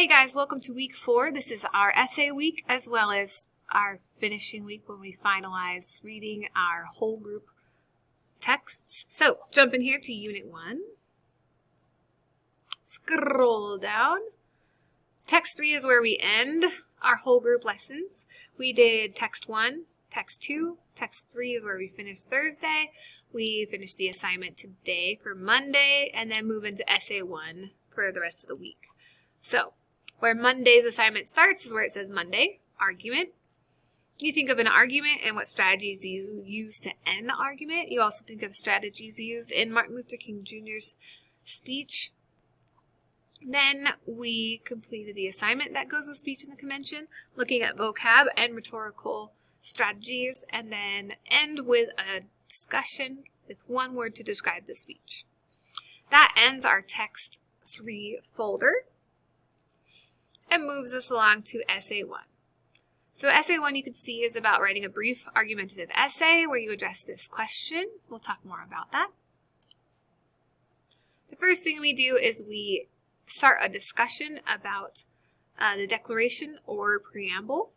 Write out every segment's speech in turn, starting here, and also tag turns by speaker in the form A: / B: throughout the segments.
A: Hey guys, welcome to week 4. This is our essay week as well as our finishing week when we finalize reading our whole group texts. So jump in here to Unit 1. Scroll down. Text 3 is where we end our whole group lessons. We did text 1, text 2, text 3 is where we finished Thursday. We finished the assignment today for Monday and then move into essay 1 for the rest of the week. So where Monday's assignment starts is where it says Monday, argument. You think of an argument and what strategies you use to end the argument. You also think of strategies used in Martin Luther King Jr.'s speech. Then we completed the assignment that goes with speech in the convention, looking at vocab and rhetorical strategies, and then end with a discussion with one word to describe the speech. That ends our text 3 folder and moves us along to essay 1. So essay 1 you can see is about writing a brief argumentative essay where you address this question. We'll talk more about that. The first thing we do is we start a discussion about the declaration or preamble.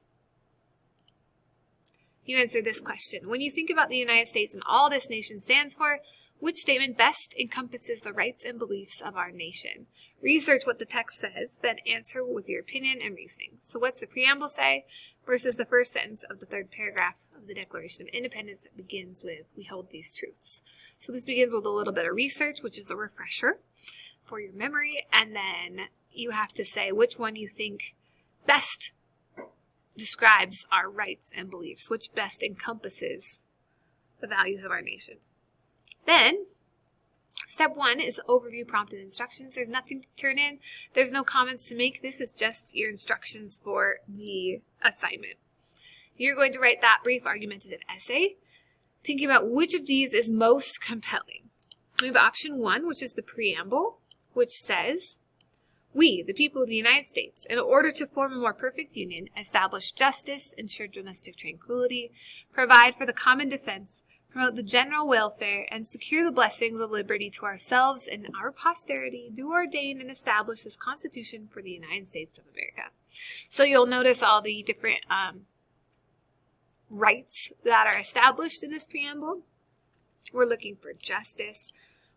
A: You answer this question. When you think about the United States and all this nation stands for, which statement best encompasses the rights and beliefs of our nation? Research what the text says, then answer with your opinion and reasoning. So what's the preamble say versus the first sentence of the third paragraph of the Declaration of Independence that begins with, we hold these truths. So this begins with a little bit of research, which is a refresher for your memory, and then you have to say which one you think best describes our rights and beliefs, which best encompasses the values of our nation. Then, step 1 is overview, prompt, and instructions. There's nothing to turn in. There's no comments to make. This is just your instructions for the assignment. You're going to write that brief argumentative essay, thinking about which of these is most compelling. We have option 1, which is the preamble, which says, we, the people of the United States, in order to form a more perfect union, establish justice, ensure domestic tranquility, provide for the common defense, promote the general welfare, and secure the blessings of liberty to ourselves and our posterity, do ordain and establish this Constitution for the United States of America. So you'll notice all the different rights that are established in this preamble. We're looking for justice.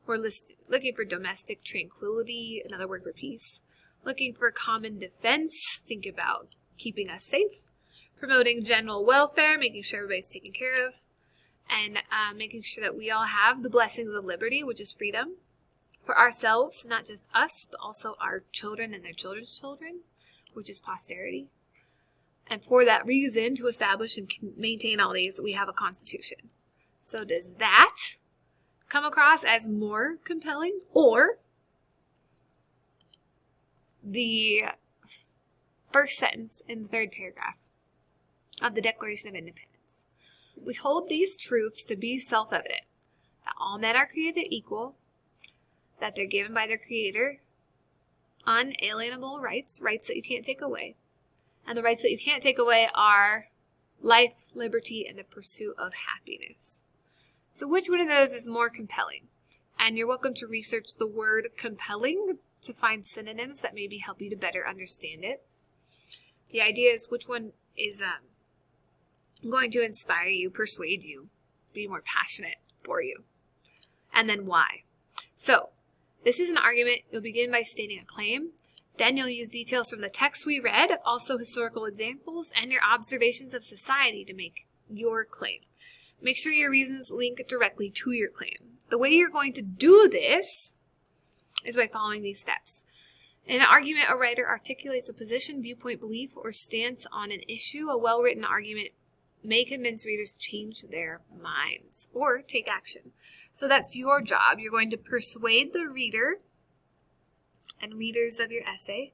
A: We're looking for domestic tranquility, another word for peace. Looking for common defense, think about keeping us safe. Promoting general welfare, making sure everybody's taken care of. And making sure that we all have the blessings of liberty, which is freedom, for ourselves, not just us, but also our children and their children's children, which is posterity. And for that reason, to establish and maintain all these, we have a constitution. So does that come across as more compelling, or the first sentence in the third paragraph of the Declaration of Independence? We hold these truths to be self-evident, that all men are created equal, that they're given by their Creator unalienable rights, rights that you can't take away, and the rights that you can't take away are life, liberty, and the pursuit of happiness. So which one of those is more compelling? And you're welcome to research the word compelling to find synonyms that maybe help you to better understand it. The idea is which one is going to inspire you, persuade you, be more passionate for you, and then why. So this is an argument. You'll begin by stating a claim. Then you'll use details from the text we read, also historical examples, and your observations of society to make your claim. Make sure your reasons link directly to your claim. The way you're going to do this is by following these steps. In an argument, a writer articulates a position, viewpoint, belief, or stance on an issue. A well-written argument may convince readers to change their minds or take action. So that's your job. You're going to persuade the reader and readers of your essay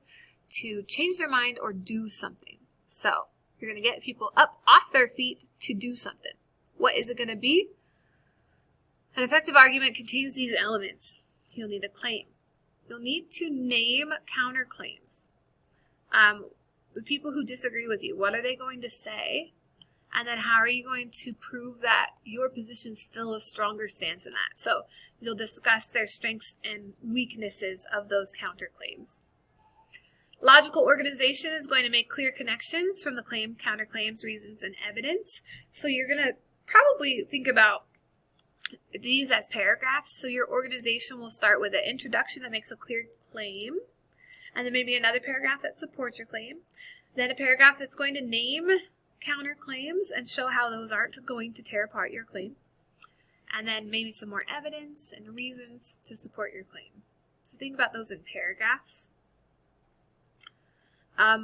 A: to change their mind or do something. So you're going to get people up off their feet to do something. What is it going to be? An effective argument contains these elements. You'll need a claim. You'll need to name counterclaims. The people who disagree with you, what are they going to say? And then how are you going to prove that your position is still a stronger stance than that? So you'll discuss their strengths and weaknesses of those counterclaims. Logical organization is going to make clear connections from the claim, counterclaims, reasons, and evidence. So you're going to probably think about these as paragraphs. So your organization will start with an introduction that makes a clear claim, and then maybe another paragraph that supports your claim, then a paragraph that's going to name counterclaims and show how those aren't going to tear apart your claim, and then maybe some more evidence and reasons to support your claim. So think about those in paragraphs.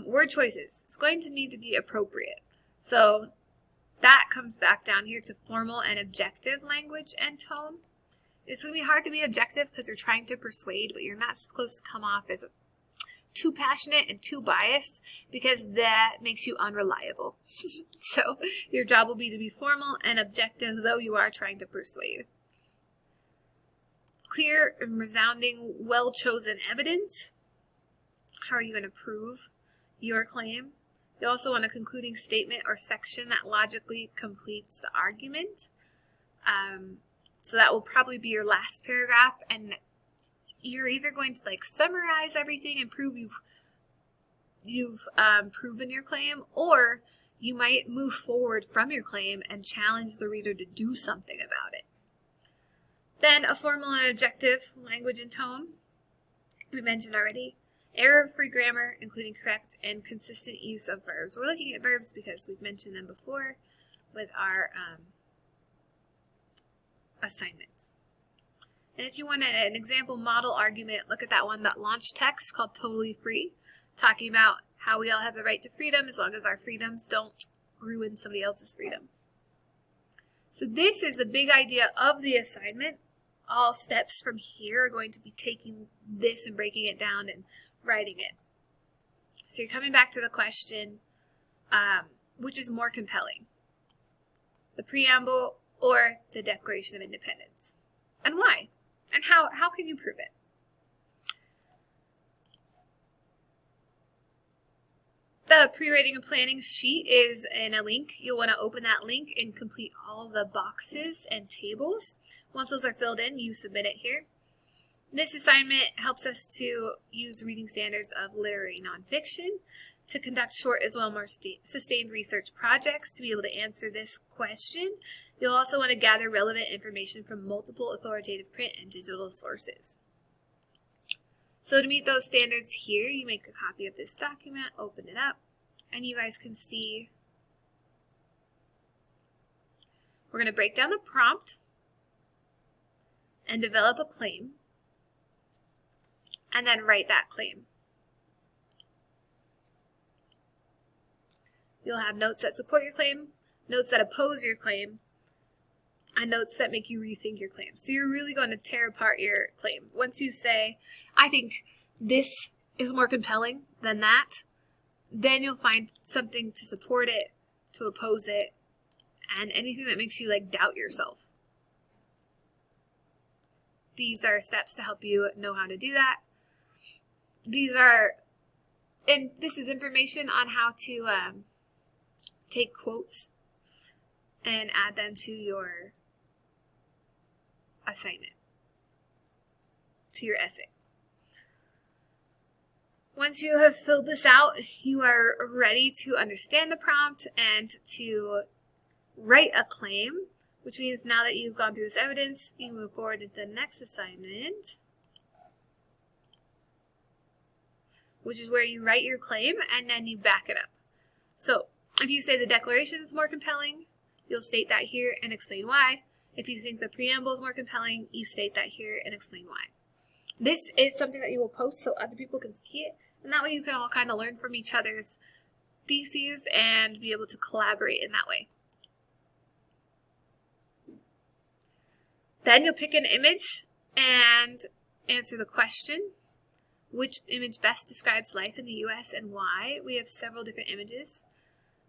A: Word choices. It's going to need to be appropriate. So that comes back down here to formal and objective language and tone. It's going to be hard to be objective because you're trying to persuade, but you're not supposed to come off as too passionate and too biased, because that makes you unreliable. So your job will be to be formal and objective, though you are trying to persuade. Clear and resounding, well-chosen evidence. How are you going to prove your claim? You also want a concluding statement or section that logically completes the argument. So that will probably be your last paragraph, and you're either going to summarize everything and prove you've proven your claim, or you might move forward from your claim and challenge the reader to do something about it. Then a formal and objective language and tone. We mentioned already. Error-free grammar, including correct and consistent use of verbs. We're looking at verbs because we've mentioned them before with our assignments. And if you want an example model argument, look at that one that launched text called Totally Free, talking about how we all have the right to freedom as long as our freedoms don't ruin somebody else's freedom. So this is the big idea of the assignment. All steps from here are going to be taking this and breaking it down and writing it. So you're coming back to the question, which is more compelling, the preamble or the Declaration of Independence, and why? And how can you prove it? The pre-writing and planning sheet is in a link. You'll want to open that link and complete all the boxes and tables. Once those are filled in, you submit it here. This assignment helps us to use reading standards of literary nonfiction to conduct short as well as more sustained research projects to be able to answer this question. You'll also want to gather relevant information from multiple authoritative print and digital sources. So to meet those standards here, you make a copy of this document, open it up, and you guys can see we're going to break down the prompt and develop a claim, and then write that claim. You'll have notes that support your claim, notes that oppose your claim, and notes that make you rethink your claim. So you're really going to tear apart your claim. Once you say, I think this is more compelling than that, then you'll find something to support it, to oppose it, and anything that makes you doubt yourself. These are steps to help you know how to do that. This is information on how to take quotes and add them to your assignment, to your essay. Once you have filled this out, you are ready to understand the prompt and to write a claim, which means now that you've gone through this evidence, you move forward to the next assignment, which is where you write your claim and then you back it up. So if you say the declaration is more compelling, you'll state that here and explain why. If you think the preamble is more compelling, you state that here and explain why. This is something that you will post so other people can see it, and that way you can all kind of learn from each other's theses and be able to collaborate in that way. Then you'll pick an image and answer the question, which image best describes life in the U.S. and why? We have several different images.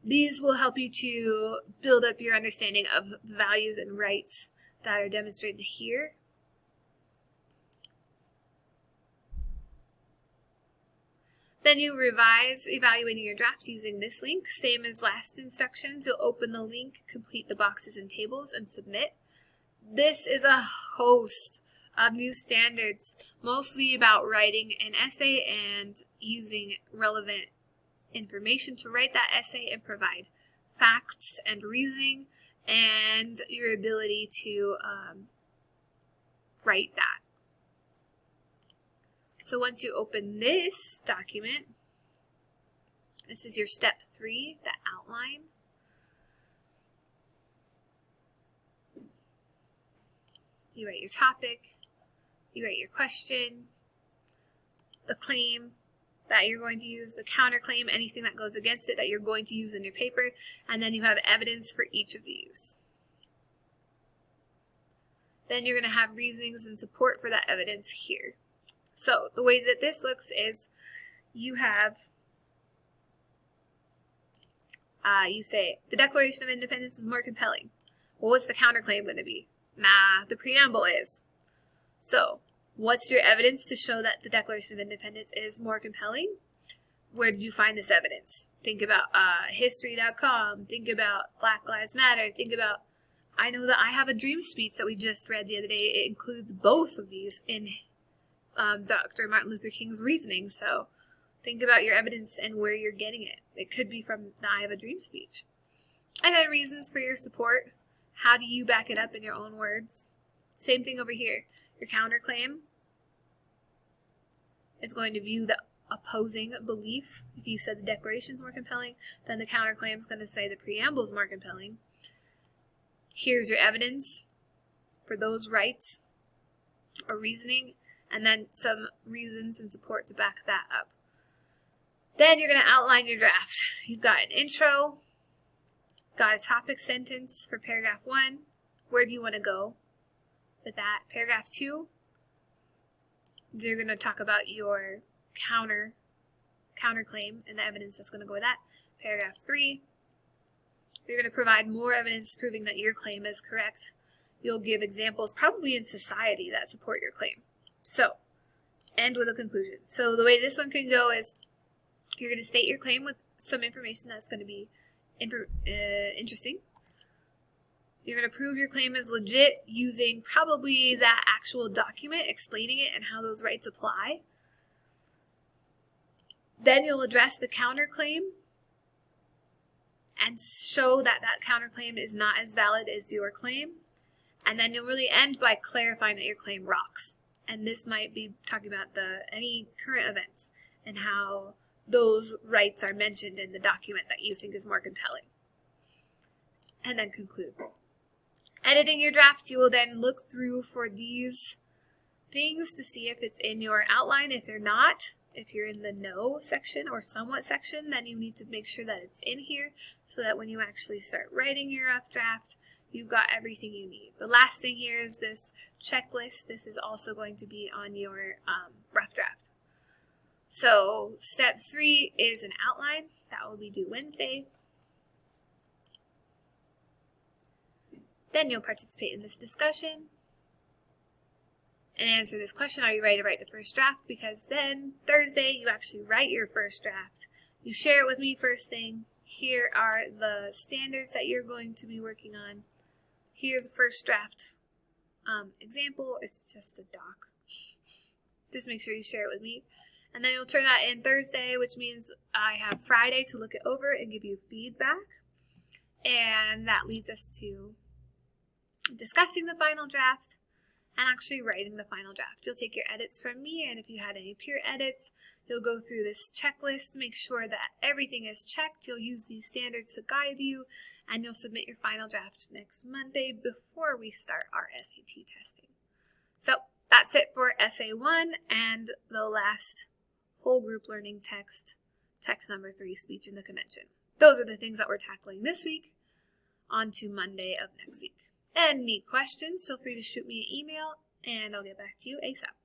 A: These will help you to build up your understanding of values and rights that are demonstrated here. Then you revise evaluating your draft using this link. Same as last instructions, you'll open the link, complete the boxes and tables, and submit. This is a host of new standards, mostly about writing an essay and using relevant information to write that essay and provide facts and reasoning and your ability to write that. So once you open this document, this is your step 3, the outline. You write your topic, you write your question, the claim that you're going to use, the counterclaim, anything that goes against it that you're going to use in your paper, and then you have evidence for each of these. Then you're going to have reasonings and support for that evidence here. So the way that this looks is you have, you say, the Declaration of Independence is more compelling. Well, what's the counterclaim going to be? Nah, the preamble is. So, what's your evidence to show that the Declaration of Independence is more compelling? Where did you find this evidence? Think about history.com. Think about Black Lives Matter. Think about, I know that I have a dream speech that we just read the other day. It includes both of these in Dr. Martin Luther King's reasoning. So, think about your evidence and where you're getting it. It could be from the I Have a Dream speech. And then reasons for your support. How do you back it up in your own words? Same thing over here. Your counterclaim is going to view the opposing belief. If you said the Declaration is more compelling, then the counterclaim is going to say the preamble is more compelling. Here's your evidence for those rights or reasoning, and then some reasons and support to back that up. Then you're going to outline your draft. You've got an intro, got a topic sentence for paragraph 1. Where do you want to go with that? Paragraph 2, you're going to talk about your counterclaim and the evidence that's going to go with that. Paragraph 3, you're going to provide more evidence proving that your claim is correct. You'll give examples probably in society that support your claim. So, end with a conclusion. So the way this one can go is you're going to state your claim with some information that's going to be interesting. You're going to prove your claim is legit using probably that actual document explaining it and how those rights apply. Then you'll address the counterclaim and show that that counterclaim is not as valid as your claim. And then you'll really end by clarifying that your claim rocks. And this might be talking about any current events and how those rights are mentioned in the document that you think is more compelling. And then conclude. Editing your draft, you will then look through for these things to see if it's in your outline. If they're not, if you're in the no section or somewhat section, then you need to make sure that it's in here so that when you actually start writing your rough draft, you've got everything you need. The last thing here is this checklist. This is also going to be on your rough draft. So step 3 is an outline. That will be due Wednesday. Then you'll participate in this discussion and answer this question. Are you ready to write the first draft? Because then Thursday you actually write your first draft. You share it with me first thing. Here are the standards that you're going to be working on. Here's a first draft example. It's just a doc. Just make sure you share it with me. And then you'll turn that in Thursday, which means I have Friday to look it over and give you feedback. And that leads us to discussing the final draft and actually writing the final draft. You'll take your edits from me, and if you had any peer edits, you'll go through this checklist to make sure that everything is checked. You'll use these standards to guide you, and you'll submit your final draft next Monday before we start our SAT testing. So that's it for Essay 1 and the last whole group learning text number 3, speech in the convention. Those are the things that we're tackling this week. On to Monday of next week. Any questions, feel free to shoot me an email, and I'll get back to you ASAP.